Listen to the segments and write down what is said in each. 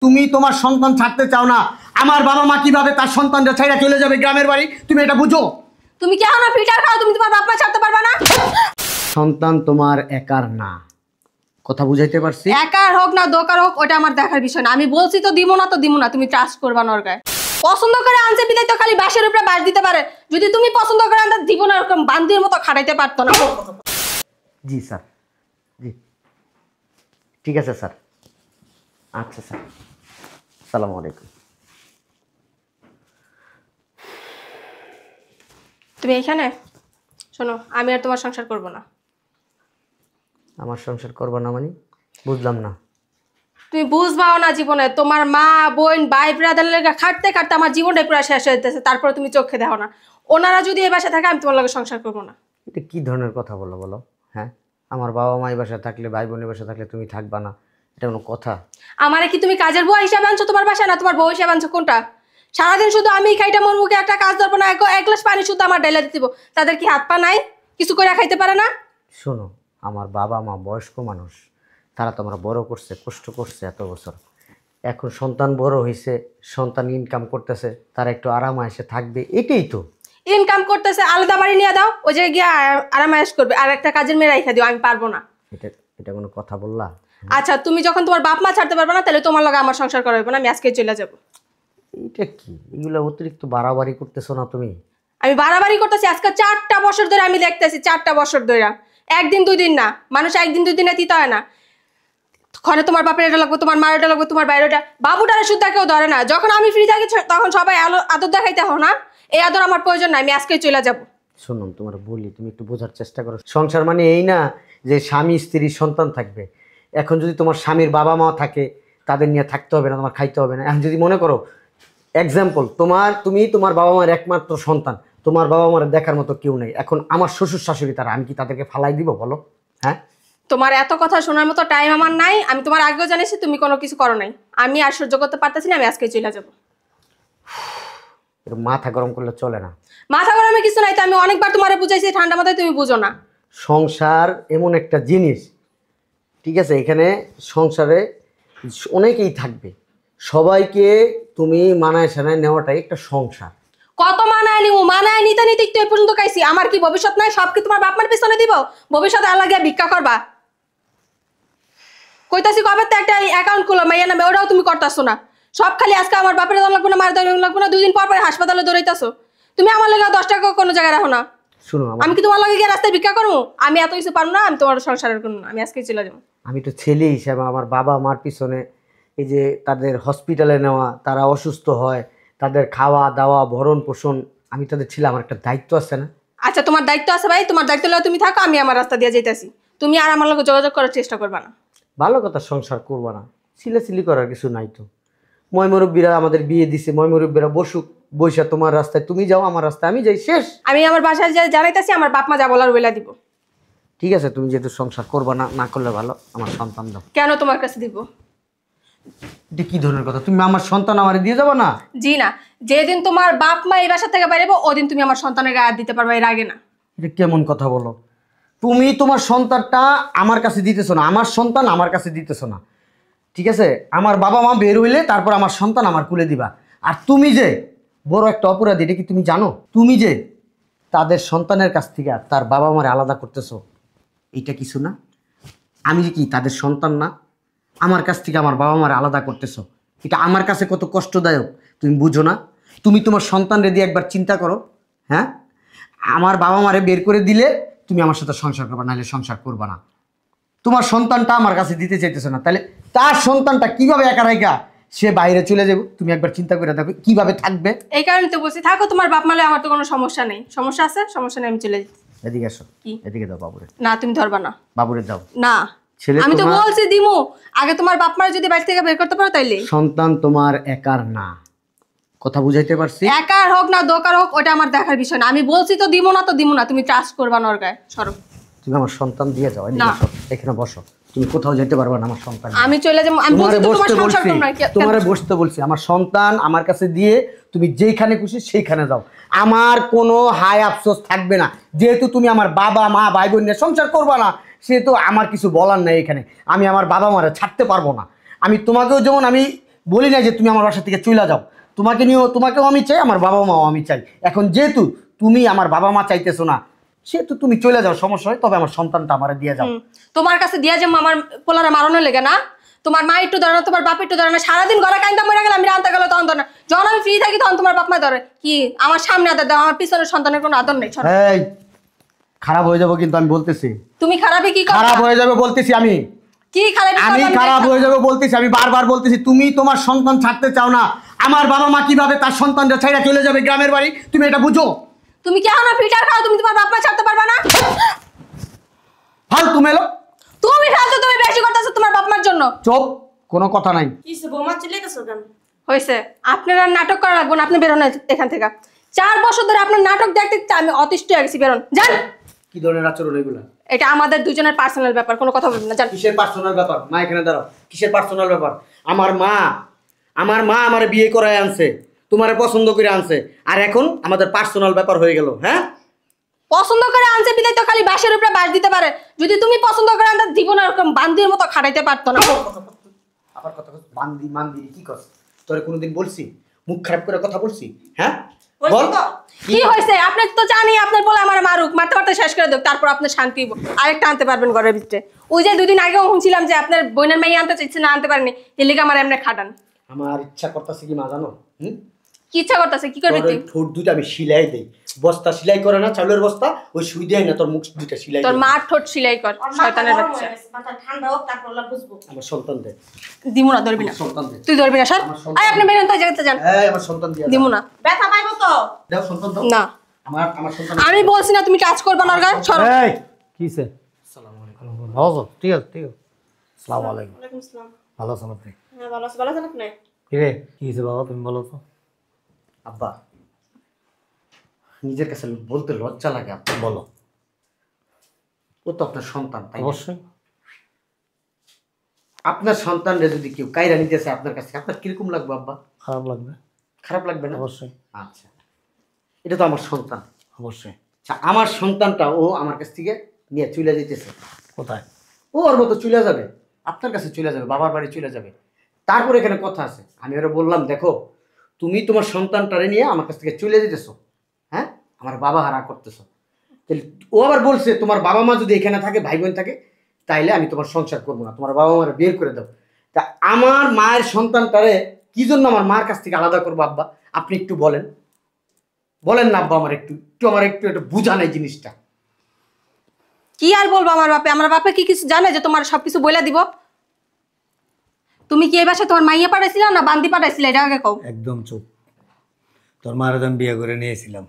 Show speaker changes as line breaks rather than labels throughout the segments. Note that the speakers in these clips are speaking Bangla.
তুমি তোমার সন্তান ছাড়তে চাও না, আমার বাবা মা কিভাবে তার সন্তানটা ছাইড়া চলে যাবে গ্রামের বাড়ি, তুমি এটা বুঝো?
তুমি কি এখন ফিল্টার খাও? তুমি তোমার বাপ মা ছাড়তে পারবে না?
সন্তান তোমার একার না, কথা বুঝাইতে পারছি?
একার হোক না দোকার হোক ওটা আমার দেখার বিষয় না। আমি বলছি তো দিমু না, তুমি ট্রাস্ট করবা না ওর গায়ে। পছন্দ করে আনছে বিদায় তো খালি বাসের উপরে বাস দিতে পারে। যদি তুমি পছন্দ করে আনতে দিব না, এরকম বান্দির মতো খাটাইতে পারতো না।
জি স্যার, জি ঠিক আছে স্যার। আচ্ছা স্যার, আসসালামু আলাইকুম।
তুমি এখানে শোনো, আমি আর তোমার সংসার করব না।
আমার সংসার করবা না মানে? বুঝলাম না।
তুমি বুঝবাও না জীবনে। তোমার মা বোন ভাই ব্রাদার লেগে খাটতে খাটতে আমার জীবনটাই পুরো শেষ হয়ে যেতেছে, তারপরে তুমি চোখে দেখো না। ওনারা যদি এই বাসায় থাকে আমি তোমার লগে সংসার করবো না।
এটা কি ধরনের কথা বলো বলো? হ্যাঁ, আমার বাবা মা এই বাসায় থাকলে, ভাই বোনের বাসায় থাকলে তুমি থাকবা না, এটা কোনো কথা?
আমারে কি তুমি কাজের বুয়া হিসাবে আনছো তোমার বাসায়, না তোমার বউ হিসাবে আনছো? কোনটা? সারাদিন শুধু আমি খাইটা মোর মুখে একটা কাজ ধরবো না, এক গ্লাস পানি শুধু আমার ডাইলা দিতে দিব। তাদের কি হাত পা নাই? কিছু করে খাইতে পারে না?
শোনো, আমার বাবা মা বয়স্ক মানুষ, তারা তো আমরা বড় করছে, কষ্ট করছে এত বছর। এখন সন্তান বড় হয়েছে, সন্তান ইনকাম করতেছে, তারা একটু আরামে এসে থাকবে, এটাই তো।
ইনকাম করতেছে, আলাদা বাড়ি নিয়ে দাও, ওই জায়গায় গিয়ে আরামায়েশ করবে, আর একটা কাজের মেয়ে রাইখা দিও। আমি পারবো না।
এটা এটা কোনো কথা বললা?
আচ্ছা, তুমি যখন তোমার বাপ মা ছাড়তে পারবে না, তাহলে তোমার লগে আমার সংসার করা হবে না। আমি আজকেই চলে যাব।
এটা কি, এগুলো অতিরিক্ত বাড়াবাড়ি করতেছো না তুমি?
আমি বাড়াবাড়ি করতেছি। আজকে 4টা বছর ধরে আমি দেখতেছি, 4টা বছর ধরে। একদিন দুই দিন না, মানুষ একদিন দুই দিনে তিতা হয় না। ঘরে তোমার বাপের এটা লাগবে, তোমার মার এটা লাগবে, তোমার বাইরেটা। বাবুটারে সুদ্ধা কেউ ধরে না। যখন আমি ফ্রি থাকি তখন সবাই আদর দেখাইতে হো না। এই আদর আমার প্রয়োজন নাই। আমি আজকেই চলে যাব।
শোনো, তোমার বলি, তুমি একটু বোঝার চেষ্টা করো। সংসার মানে এই না যে স্বামী স্ত্রী সন্তান থাকবে। এখন যদি তোমার স্বামীর বাবা মা থাকে, তাদের নিয়ে থাকতে হবে না, তোমার খাইতে হবে না। এখন যদি মনে করো এক্সাম্পল, তুমি তোমার বাবা মার একমাত্র সন্তান, তোমার বাবা মার দেখার মতো কেউ নেই। এখন আমার শ্বশুর শাশুড়ি তারা, আমি কি তাদেরকে ফালাই দিব বলো? হ্যাঁ,
তোমার এত কথা শোনার মতো টাইম আমার নাই। আমি তোমার আগেও জানিয়েছি তুমি কোনো কিছু করো নাই। আমি আর সহ্য করতে পারতেছি না। আমি আজকেই চলে যাব।
মাথা গরম করলে চলে না।
মাথা গরমে কিছু নাই তো। আমি অনেকবার তোমারে বুঝাইছি, ঠান্ডা মাথায় তুমি বুঝো না।
সংসার এমন একটা জিনিস, ঠিক আছে? এখানে সংসারে অনেকেই থাকবে, সবাইকে তুমি মানায় সানায় নেওয়াটাই একটা সংসার।
কত মানায় নিব? মানায় নিতে নিতে একটু এ পর্যন্ত খাইছি। আমার কি ভবিষ্যৎ নাই? সব কি তোমার বাপ মার পিছনে দিব? ভবিষ্যতে আল্লাহ গিয়া ভিক্ষা করবা? কইতাছি কবে তো একটা অ্যাকাউন্ট খুলো মাইয়া নামে, ওটাও তুমি করতেছো না। সব খালি আজকে আমার বাপের দাম লাগবো না, মায়ের দাম লাগবো না, 2 দিন পর পর হাসপাতালে দৌড়াইতেছো। তুমি আমার লাগে 10 টাকা কোনো জায়গায় রাখো না।
শুনো,
আমি কি তোমার লাগে গিয়ে রাস্তায় ভিক্ষা করবো? আমি এত কিছু পারবো না। আমি তোমার সংসারের কোনো না। আমি আজকেই চলে যাবো।
আমি তো ছেলে হিসাবে আমার বাবা মার পিছনে, এই যে তাদের হসপিটালে নেওয়া, তারা অসুস্থ হয়, তাদের খাওয়া দাওয়া ভরণ পোষণ, আমি তাদের ছেলে, আমার একটা দায়িত্ব আছে না?
আচ্ছা, তোমার দায়িত্ব আছে ভাই, তোমার দায়িত্ব লয়ে তুমি থাকো। আমি আমার রাস্তা দিয়ে যাইতেছি। তুমি আর আমার লগে যোগাযোগ করার চেষ্টা করবা না।
ভালো কথা, সংসার করবো না, সিলেসিলি করার কিছু নাই তো। ময়মুরব্বীরা আমাদের বিয়ে দিছে, ময়মুরব্বীরা বসুক, বৈশা তোমার রাস্তায় তুমি যাও, আমার রাস্তায় আমি যাই, শেষ।
আমি আমার বাসায় যে জানাইতেছি, আমার বাপ মা যা বলার বইলা দিব।
ঠিক আছে, তুমি যেহেতু সংসার করবা না, না করলে ভালো, আমার সন্তান দাও।
কেন তোমার কাছে দিব?
এটা কি ধরনের কথা? তুমি আমার সন্তান আমারে দিয়ে যাবো না?
জি না। যেদিন তোমার বাপ মা এই বাসা থেকে বাইরেবো, ওদিন তুমি আমার সন্তানের গায়ে হাত দিতে পারবে, এর আগে না।
এটা কেমন কথা বলো? তুমি তোমার সন্তানটা আমার কাছে দিতেছো না, আমার সন্তান আমার কাছে দিতেছো না, ঠিক আছে? আমার বাবা মা বের হইলে তারপর আমার সন্তান আমার কুলে দিবা। আর তুমি যে বড় একটা অপরাধী, এটা কি তুমি জানো? তুমি যে তাদের সন্তানের কাছ থেকে তার বাবা মারে আলাদা করতেছো, এইটা কিছু না? আমি যে কি তাদের সন্তান না? আমার কাছ থেকে আমার বাবা মারে আলাদা করতেছো, এটা আমার কাছে কত কষ্টদায়ক তুমি বুঝো না? তুমি তোমার সন্তানরে দিয়ে একবার চিন্তা করো। হ্যাঁ, আমার বাবা মারে বের করে দিলে তুমি আমার সাথে সংসার করবা, নাহলে সংসার করবা না। তোমার সন্তানটা আমার কাছে দিতে চাইতেছে না, তাহলে তার সন্তানটা কিভাবে একা রাইখা সে বাইরে চলে যাবে? তুমি একবার চিন্তা করে দেখো কিভাবে থাকবে।
এই কারণে তো বলছি থাকো তোমার বাপ মালে, আমার তো কোনো সমস্যা নেই। সমস্যা আছে? সমস্যা নেই, আমি চলে যাচ্ছি।
এদিকে আসো।
কি?
এদিকে দাও বাবুরে।
না, তুমি ধরবা না।
বাবুরে দাও।
না,
ছেলে
আমি তো
তোমার,
বলছি দিমু। আগে তোমার বাপ মারে যদি বাড়ি থেকে বের করতে পারো তাইলে।
সন্তান তোমার একার না, কথা বুঝাইতে পারছি?
একার হোক না দোকার হোক ওটা আমার দেখার বিষয় না। আমি বলছি তো দিমু না, তুমি ট্রাস্ট করবা না ওর গায়ে। সরো।
তুমি আমার সন্তান দিয়ে যাও, এদিকে আসো, এখানে বসো। তুমি কোথাও যেতে পারবে না আমার সন্তান।
আমি চলে যাব। আমি বলছি তো তোমার সংসার করব না।
তোমারে বসতে বলছি। আমার সন্তান আমার কাছে দিয়ে তুমি যেখানে খুশি সেইখানে যাও, আমার কোনো হাই আফসোস থাকবে না। যেহেতু তুমি আমার বাবা মা ভাই বোন নিয়ে সংসার করবা না, সেহেতু আমার কিছু বলার নাই এখানে। আমি আমার বাবা মারে ছাড়তে পারবো না। আমি তোমাকেও যেমন আমি বলি না যে তুমি আমার বাসা থেকে চলে যাও। তোমাকে নিয়েও তোমাকেও আমি চাই, আমার বাবা মাও আমি চাই। এখন যেহেতু তুমি আমার বাবা মা চাইতেছো না, সেহেতু তুমি চলে যাও, সমস্যা হয়, তবে আমার সন্তানটা আমারে দিয়ে যাও।
তোমার কাছে দিয়া যে আমার পোলারে মারানোর লেগে না, তোমার মা একটু ধরে না, তোমার বাপ একটু ধরে না, সারাদিন ঘরে কাইন্দা মরে গেলে আমি রান্তা গেলে তখন ধরে না, যখন আমি ফ্রি থাকি তখন তোমার বাপ মা ধরে। কি আমার সামনে আদর দাও, আমার পিছনের সন্তানের কোনো আদর নেই।
এই খারাপ হয়ে যাবো কিন্তু আমি বলতেছি,
তুমি খারাপই কি
খারাপ হয়ে যাবে বলতেছি আমি,
কি খারাপ
আমি খারাপ হয়ে যাবে বলতেছি, আমি বারবার বলতেছি। তুমি তোমার সন্তান ছাড়তে চাও না, আমার বাবা মা কিভাবে তার সন্তানটা ছেড়ে চলে যাবে গ্রামের বাড়ি, তুমি এটা বুঝো?
তুমি কি এখন ফিল্টার খাও, তুমি তোমার বাপ মা ছাড়তে পারবা না?
ফালতু মেলো,
তুমি ফালতু, তুমি বেশি করতেছো তোমার বাপ মার জন্য।
চুপ, কোনো কথা নাই।
কিসে বৌমা চিল্লাইতেছো কেন?
হয়েছে, আপনার আর নাটক করা লাগবো না, আপনি বেরোন এখান থেকে। 4 বছর ধরে আপনার নাটক দেখতে দেখতে আমি অতিষ্ঠ হয়ে গেছি, বেরোন যান।
কি ধরনের আচরণ এগুলা?
এটা আমাদের দুজনের পার্সোনাল ব্যাপার, কোনো কথা বলবেন না, যান।
কিসের পার্সোনাল ব্যাপার? মা এখানে দাঁড়াও, কিসের পার্সোনাল ব্যাপার? আমার মা আমার বিয়ে করায় আনছে, তোমারে পছন্দ করে আনছে, আর এখন আমাদের পার্সোনাল ব্যাপার হয়ে গেল। হ্যাঁ,
পছন্দ করে আনছে বিদায় তো খালি বাসের উপরে বাস দিতে পারে, যদি তুমি পছন্দ করে আনতে জীবন এরকম বান্দির মতো খাটাইতে পারতো না।
আবার কথা বান্দি মান্দি কি কর? তোরে কোনোদিন বলছি মুখ খারাপ করে কথা বলছি? হ্যাঁ বল,
কি হয়েছে? আপনি তো জানি আপনার বলে আমার মারুক, মারতে মারতে শেষ করে দেব, তারপর আপনি শান্তি আরেকটা আনতে পারবেন ঘরের ভিতরে। ওই যে 2 দিন আগেও শুনছিলাম যে আপনার বোনের মেয়ে আনতে চাইছে না, আনতে পারেনি, এর লিগে আমার এমনি খাটান।
আমার ইচ্ছা করতেছে কি মা জানো?
কি ইচ্ছা করতেছে? কি করবি তুই?
ঠোঁট দুটো আমি সিলাই দেই, বস্তা সিলাই করে না, চাউলের বস্তা, ওই সুই দেয় না, তোর মুখ দুটো সিলাই
তোর
দেই।
মার ঠোঁট সিলাই কর, শয়তানের বাচ্চা।
মাথা ঠান্ডা হোক তারপর ওলা বুঝবো।
আমার সন্তান দে,
দিমু না, ধরবি না,
সন্তান দে,
তুই ধরবি না, সর।
আমার সন্তান।
আয় আপনি বেরোন তো, জায়গাতে যান।
এই আমার সন্তান দিয়া
দিমু না,
ব্যথা পাইবো তো?
দাও সন্তান দাও
না।
আমার সন্তান।
আমি বলছি না তুমি কাজ করবা না, গা সর।
এই কিসে? আসসালামু আলাইকুম। ভালো আছো? ঠিক আছে, ঠিক আছে। আসসালামু আলাইকুম।
ওয়ালাইকুম আসসালাম।
ভালো আছেন আপনি?
হ্যাঁ ভালো আছি, ভালো আছেন আপনি?
কি রে, কি হয়েছে বাবা, তুমি বলো তো।
আব্বা, নিজের কাছে বলতে লজ্জা লাগে। আপনি
বলো।
ও তো আপনার সন্তান, তাই না?
অবশ্যই।
আপনার সন্তানরা যদি কেউ কাইরা নিতেছে আপনার কাছে, আপনার কিরকম লাগবে আব্বা?
খারাপ লাগবে।
খারাপ লাগবে না?
অবশ্যই।
আচ্ছা, এটা তো আমার সন্তান।
অবশ্যই।
আচ্ছা, আমার সন্তানটা ও আমার কাছ থেকে নিয়ে চলে যেতেছে,
কোথায়?
ও ওর মতো চলে যাবে, আপনার কাছে চলে যাবে, বাবার বাড়ি চলে যাবে। তারপরে এখানে কথা আছে, আমি ওরা বললাম দেখো তুমি তোমার সন্তানটারে নিয়ে আমার কাছ থেকে চলে যেতেছো, হ্যাঁ, আমার বাবা হারা করতেছো। তাহলে ও আবার বলছে তোমার বাবা মা যদি এখানে থাকে, ভাই বোন থাকে, তাইলে আমি তোমার সংসার করবো না, তোমার বাবা মার বের করে দাও। তা আমার মায়ের সন্তানটারে কি জন্য আমার মার কাছ থেকে আলাদা করবো আব্বা? আপনি একটু বলেন, বলেন না আব্বা, আমার একটু একটু আমার একটু একটু বুঝান এই জিনিসটা।
কি আর বলবো আমার বাপে? আমার বাপে কি কিছু জানে যে তোমার সবকিছু বইলা দিব? তুমি কি এই বাসায় তোমার মাইয়া পাঠাইছিলা না বান্দি পাঠাইছিলা, এটা আগে কও।
একদম চুপ। তোর মার আমি বিয়ে করে নিয়েছিলাম।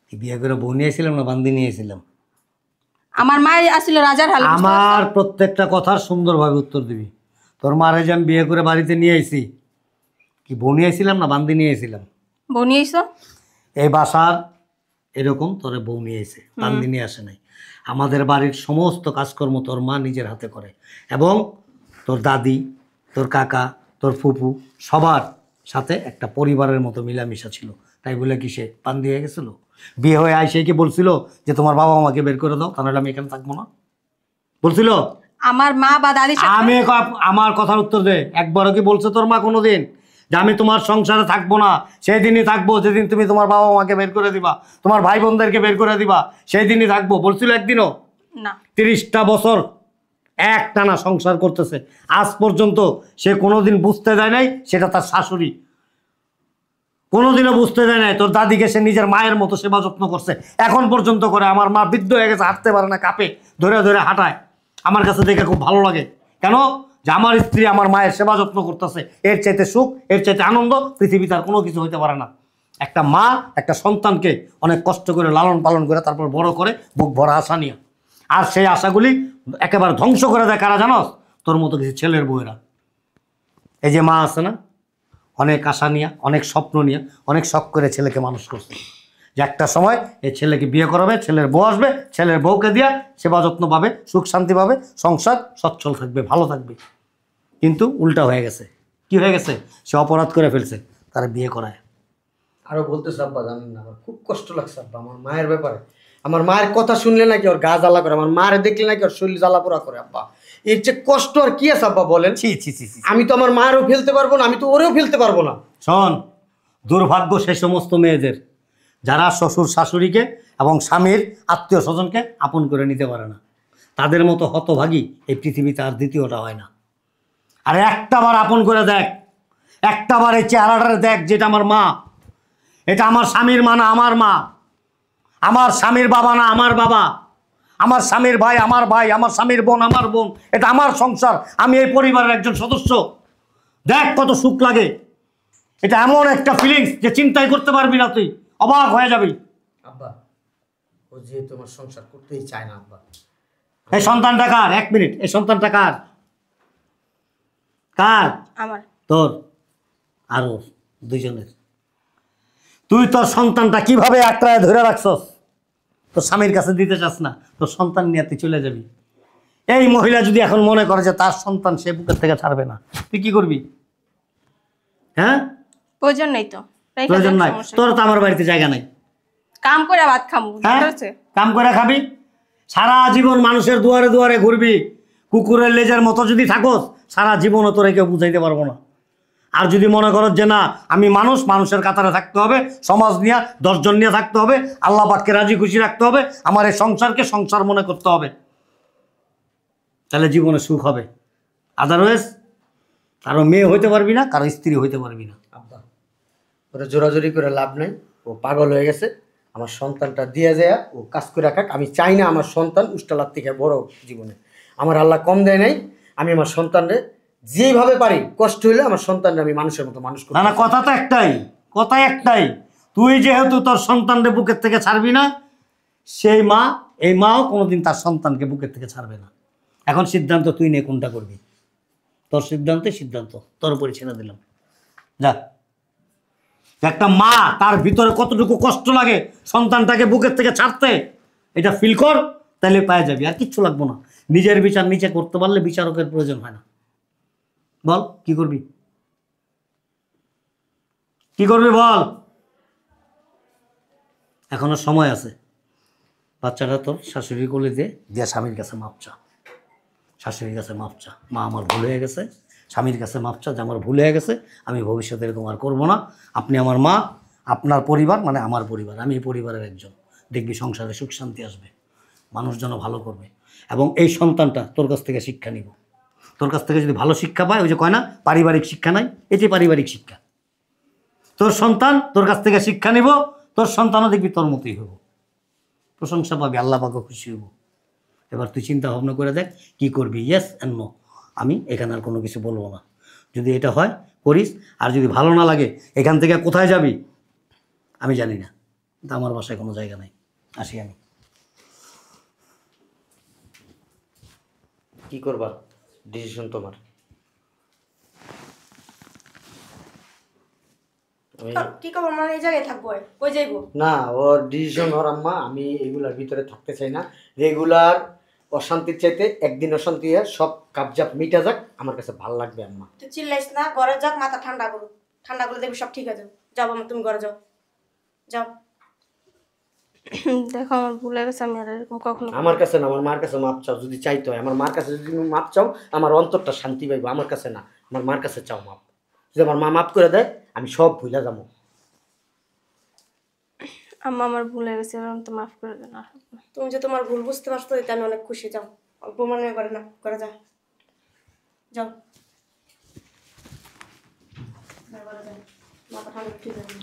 কি বিয়ে করে বউ নিয়েছিলাম না বান্দি নিয়েছিলাম?
আমার মা আসছিল রাজার হাল।
আমার প্রত্যেকটা কথার সুন্দরভাবে উত্তর দিবি। তোর মারে যে আমি বিয়ে করে বাড়িতে নিয়ে আইছি, কি বউ নিয়েছিলাম না বান্দি নিয়েছিলাম?
বউ নিয়ে আইছো?
এই বাসার এরকম তোরে বউ নিয়ে এসে বান্দি নিয়ে আসে নাই। আমাদের বাড়ির সমস্ত কাজকর্ম তোর মা নিজের হাতে করে, এবং তোর দাদি, তোর কাকা, তোর ফুপু সবার সাথে একটা পরিবারের মতো মিলামিশা ছিল। তাই বলে কি সে বান্দি হয়ে গেছিল? বিয়ে হয়ে আইসে কি বলছিল যে তোমার বাবা মাকে বের করে দাও, তাহলে আমি এখানে থাকবো না? বলছিল?
আমার মা বা দাদি
আমি আমার কথার উত্তর দে। একবারও কি বলছে তোর মা কোনোদিন যে আমি তোমার সংসারে থাকবো না? সেই দিনই থাকবো যেদিন তুমি তোমার বাবা মাকে বের করে দিবা, তোমার ভাই বোনদেরকে বের করে দিবা, সেই দিনই থাকবো বলছিল একদিনও?
না।
30টা বছর এক টানা সংসার করতেছে, আজ পর্যন্ত সে কোনোদিন বুঝতে দেয় নাই সেটা তার শাশুড়ি কোনোদিনও বুঝতে দেয় নাই। তোর দাদিকে সে নিজের মায়ের মতো সেবা যত্ন করছে, এখন পর্যন্ত করে। আমার মা বৃদ্ধ হয়ে গেছে, হাঁটতে পারে না, কাঁপে, ধরে ধরে হাঁটায়। আমার কাছে দেখে খুব ভালো লাগে। কেন? যে আমার স্ত্রী আমার মায়ের সেবা যত্ন করতেছে। এর চাইতে সুখ, এর চাইতে আনন্দ পৃথিবীতে আর কোনো কিছু হইতে পারে না। একটা মা একটা সন্তানকে অনেক কষ্ট করে লালন পালন করে তারপর বড় করে বুক ভরা আশা নিয়ে, আর সেই আশাগুলি একেবারে ধ্বংস করে দেয় কারা জানোস? তোর মতো কিছু ছেলের বউয়েরা। এই যে মা আছে না, অনেক আশা নিয়ে, অনেক স্বপ্ন নিয়ে, অনেক শখ করে ছেলেকে মানুষ করছে, যে একটা সময় এই ছেলেকে বিয়ে করাবে, ছেলের বউ আসবে, ছেলের বউকে দিয়া সেবা যত্ন পাবে, সুখ শান্তি পাবে, সংসার সচ্ছল থাকবে, ভালো থাকবে। কিন্তু উল্টা হয়ে গেছে। কি হয়ে গেছে? সে অপরাধ করে ফেলছে, তারা বিয়ে করায়।
আরো বলতেছে আব্বা, জানেন না, আমার খুব কষ্ট লাগছে আব্বা আমার মায়ের ব্যাপারে। আমার মায়ের কথা শুনলে নাকি ওর গা জ্বালা করে, আমার মায়ের দেখলে নাকি ওর শরীর জ্বালা পোড়া করে। আব্বা এর চেয়ে কষ্ট আর কি আছে আব্বা বলেন?
ছি ছি ছি ছি।
আমি তো আমার মায়েরও ফেলতে পারবো না, আমি তো ওরেও ফেলতে পারবো না।
শোন, দুর্ভাগ্য সে সমস্ত মেয়েদের যারা শ্বশুর শাশুড়িকে এবং স্বামীর আত্মীয় স্বজনকে আপন করে নিতে পারে না। তাদের মতো হতভাগী এই পৃথিবীতে আর দ্বিতীয়টা হয় না। আরে একটাবার আপন করে দেখ, একটাবার এই চেহারাটা দেখ, যেটা আমার মা, এটা আমার স্বামীর মা না আমার মা, আমার স্বামীর বাবা না আমার বাবা, আমার স্বামীর ভাই আমার ভাই, আমার স্বামীর বোন আমার বোন, এটা আমার সংসার, আমি এই পরিবারের একজন সদস্য। দেখ কত সুখ লাগে। এটা এমন একটা ফিলিংস যে চিন্তাই করতে পারবি না, তুই অবাক হয়ে যাবি।
আব্বা ও যেহেতু আমার সংসার করতেই চায় না আব্বা।
এই সন্তানটা কার? এক মিনিট, এই সন্তানটা কার? কার?
আমার।
তোর আর ওর, দুইজনের। তুই তোর সন্তানটা কিভাবে আঁকড়ায় ধরে রাখছস? তোর স্বামীর কাছে দিতে চাস না, তোর সন্তান নিয়ে তুই চলে যাবি। এই মহিলা যদি এখন মনে করে যে তার সন্তান সে বুকের থেকে ছাড়বে না, তুই কি করবি? হ্যাঁ,
প্রয়োজন নেই তো, রেখে
প্রয়োজন
দেন,
নাই।
সমস্যা
তোর
নেই।
তো আমার বাড়িতে জায়গা নাই।
কাম করে ভাত খামু,
হ্যাঁ,
ঠিক আছে?
কাম করে খাবি, সারা জীবন মানুষের দুয়ারে দুয়ারে ঘুরবি, কুকুরের লেজের মতো যদি থাকোস, সারা জীবনও তোরে কেউ বুঝাইতে পারবো না। আর যদি মনে করো যে না আমি মানুষ, মানুষের কাতারে থাকতে হবে, সমাজ নিয়ে 10 জন নিয়ে থাকতে হবে, আল্লাহ পাককে রাজি খুশি রাখতে হবে, আমার এই সংসারকে সংসার মনে করতে হবে, তাহলে জীবনে সুখ হবে। আদারওয়াইজ কারো মেয়ে হইতে পারবি না, কারো স্ত্রী হইতে পারবি না।
আব্বা ওরা জোরাজোরি করে লাভ নাই, ও পাগল হয়ে গেছে। আমার সন্তানটা দিয়ে যায়, ও কাজ করে রাখাক। আমি চাই না আমার সন্তান উষ্টালার থেকে বড় জীবনে। আমার আল্লাহ কম দেয় নাই, আমি আমার সন্তানরে যেভাবে পারি কষ্ট হইলে আমার সন্তানরে আমি মানুষের মতো মানুষ করি।
না না, কথা তো একটাই, কথা একটাই। তুই যেহেতু তোর সন্তানকে বুকের থেকে ছাড়বি না, সেই মা, এই মাও কোনোদিন তার সন্তানকে বুকের থেকে ছাড়বে না। এখন সিদ্ধান্ত তুই নে, কোনটা করবি। তোর সিদ্ধান্ত তোর উপরে ছেড়ে দিলাম। যা। একটা মা তার ভিতরে কতটুকু কষ্ট লাগে সন্তানটাকে বুকের থেকে ছাড়তে, এটা ফিল কর, তাহলে পায়ে যাবি। আর কিচ্ছু লাগবো না। নিজের বিচার নিচে করতে পারলে বিচারকের প্রয়োজন হয় না। বল কি করবি, কি করবি বল। এখনো সময় আছে। বাচ্চাটা তোর শাশুড়ি কোলে দিয়ে স্বামীর কাছে মাপ চা, শাশুড়ির কাছে মাপ চা, মা আমার ভুল হয়ে গেছে। স্বামীর কাছে মাপ চা যে আমার ভুল হয়ে গেছে, আমি ভবিষ্যতে এরকম আর করবো না। আপনি আমার মা, আপনার পরিবার মানে আমার পরিবার, আমি এই পরিবারের একজন। দেখবি সংসারে সুখ শান্তি আসবে, মানুষজন ভালো করবে। এবং এই সন্তানটা তোর কাছ থেকে শিক্ষা নিব। তোর কাছ থেকে যদি ভালো শিক্ষা পায়, ওই যে কয় না পারিবারিক শিক্ষা নাই, এটি পারিবারিক শিক্ষা। তোর সন্তান তোর কাছ থেকে শিক্ষা নিব, তোর সন্তানও দেখবি তোর মতোই হব, প্রশংসা পাবি, আল্লাহ পাকও খুশি হব। এবার তুই চিন্তা ভাবনা করে দেখ কি করবি। ইয়েস অ্যান্ড নো, আমি এখানে আর কোনো কিছু বলবো না। যদি এটা হয় করিস, আর যদি ভালো না লাগে এখান থেকে কোথায় যাবি আমি জানি না, কিন্তু আমার বাসায় কোনো জায়গা নাই। আসি আমি।
কি করবা, ডিসিশন তোমার।
কি করবো মানে এই জায়গায় থাকবো, কই যাইবো?
না, ওর ডিসিশন ওর আম্মা। আমি এগুলার ভিতরে থাকতে চাই না। রেগুলার অশান্তির চাইতে একদিন অশান্তি হয়, সব কাবজাপ মিটা যাক, আমার কাছে ভালো লাগবে আম্মা।
তুই চিল্লাইস না, ঘরে যাক, মাথা ঠান্ডা করো, ঠান্ডা করে দেখবি সব ঠিক আছে। যাও আমার, তুমি ঘরে যাও, যাও।
দেখো আমার ভুল হয়ে গেছে, আমি আর এরকম কখনো
আমার কাছে না, আমার মার কাছে মাপ চাও যদি চাইতে হয়। আমার মার কাছে যদি তুমি মাপ চাও, আমার অন্তরটা শান্তি পাইবো। আমার কাছে না, আমার মার কাছে চাও মাপ। যদি আমার মা মাপ করে দেয়, আমি সব ভুলে যাবো।
আম্মা আমার ভুল হয়ে গেছে, এবার তো মাফ করে দেন। আর
তুমি যে তোমার ভুল বুঝতে পারছো, এতে আমি অনেক খুশি। যাও, অল্প মনে করে না, করে যাও, যাও, ঘরে যাও, মাথা ঠান্ডা ঠিক আছে।